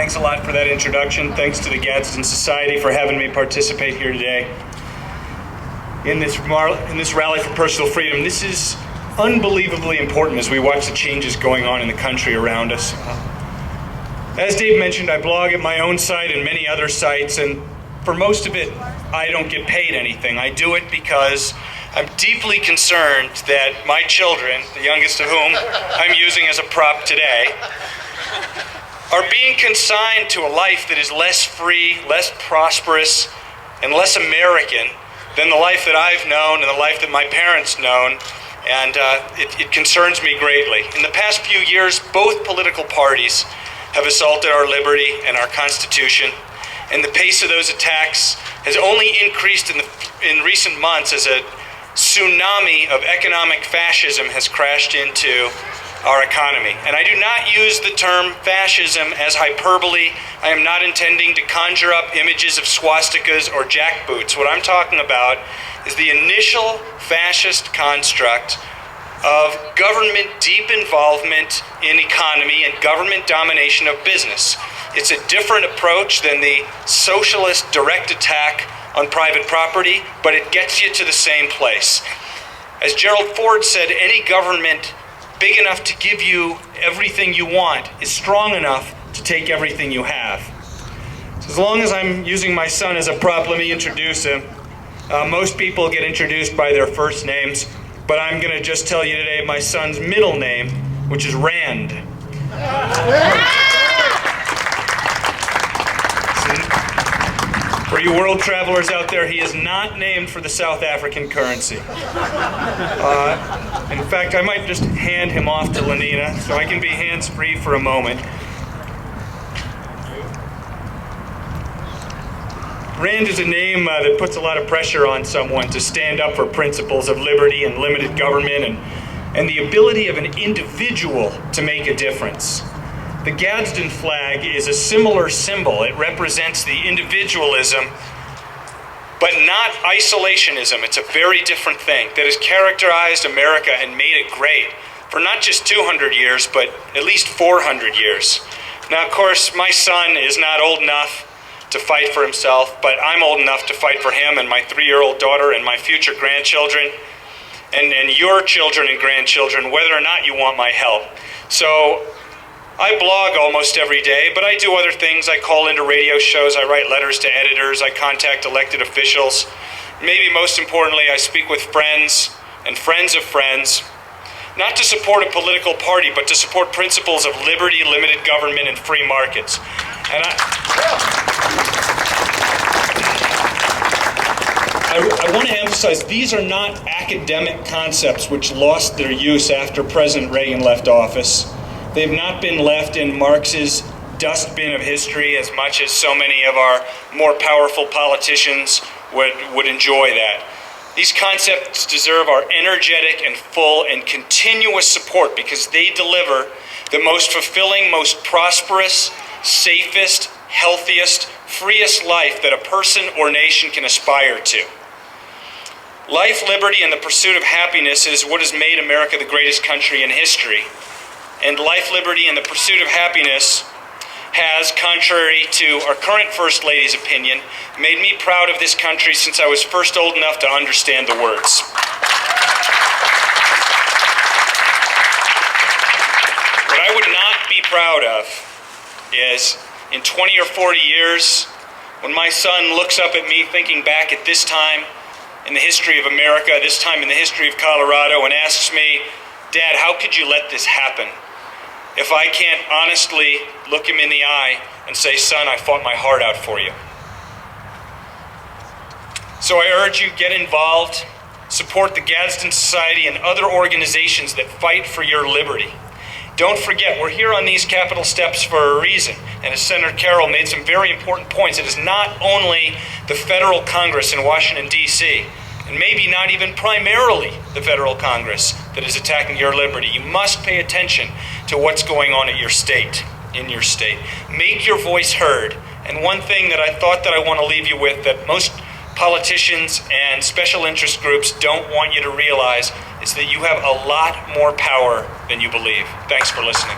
Thanks a lot for that introduction. Thanks to the Gadsden Society for having me participate here today in this rally for personal freedom. This is unbelievably important as we watch the changes going on in the country around us. As Dave mentioned, I blog at my own site and many other sites, and for most of it, I don't get paid anything. I do it because I'm deeply concerned that my children, the youngest of whom I'm using as a prop today, are being consigned to a life that is less free, less prosperous, and less American than the life that I've known and the life that my parents known, and it concerns me greatly. In the past few years, both political parties have assaulted our liberty and our Constitution, and the pace of those attacks has only increased in recent months as a tsunami of economic fascism has crashed into our economy. And I do not use the term fascism as hyperbole. I am not intending to conjure up images of swastikas or jackboots. What I'm talking about is the initial fascist construct of government deep involvement in economy and government domination of business. It's a different approach than the socialist direct attack on private property, but it gets you to the same place. As Gerald Ford said, any government big enough to give you everything you want is strong enough to take everything you have. So as long as I'm using my son as a prop, let me introduce him. Most people get introduced by their first names, but I'm going to just tell you today my son's middle name, which is Rand. For you world travelers out there, he is not named for the South African currency. In fact, I might just hand him off to Lenina so I can be hands-free for a moment. Rand is a name that puts a lot of pressure on someone to stand up for principles of liberty and limited government and the ability of an individual to make a difference. The Gadsden flag is a similar symbol. It represents the individualism, but not isolationism. It's a very different thing that has characterized America and made it great for not just 200 years, but at least 400 years. Now, of course, my son is not old enough to fight for himself, but I'm old enough to fight for him and my 3-year-old daughter and my future grandchildren and your children and grandchildren, whether or not you want my help. So I blog almost every day, but I do other things. I call into radio shows, I write letters to editors, I contact elected officials. Maybe most importantly, I speak with friends and friends of friends, not to support a political party, but to support principles of liberty, limited government, and free markets. And I want to emphasize, these are not academic concepts which lost their use after President Reagan left office. They've not been left in Marx's dustbin of history as much as so many of our more powerful politicians would enjoy that. These concepts deserve our energetic and full and continuous support because they deliver the most fulfilling, most prosperous, safest, healthiest, freest life that a person or nation can aspire to. Life, liberty, and the pursuit of happiness is what has made America the greatest country in history. And life, liberty, and the pursuit of happiness has, contrary to our current First Lady's opinion, made me proud of this country since I was first old enough to understand the words. What I would not be proud of is, in 20 or 40 years, when my son looks up at me thinking back at this time in the history of America, this time in the history of Colorado, and asks me, "Dad, how could you let this happen?" If I can't honestly look him in the eye and say, "Son, I fought my heart out for you." So I urge you, get involved, support the Gadsden Society and other organizations that fight for your liberty. Don't forget, we're here on these Capitol steps for a reason. And as Senator Carroll made some very important points, it is not only the federal Congress in Washington, D.C., and maybe not even primarily the federal Congress that is attacking your liberty. You must pay attention to what's going on at your state, in your state. Make your voice heard. And one thing that I thought that I want to leave you with that most politicians and special interest groups don't want you to realize is that you have a lot more power than you believe. Thanks for listening.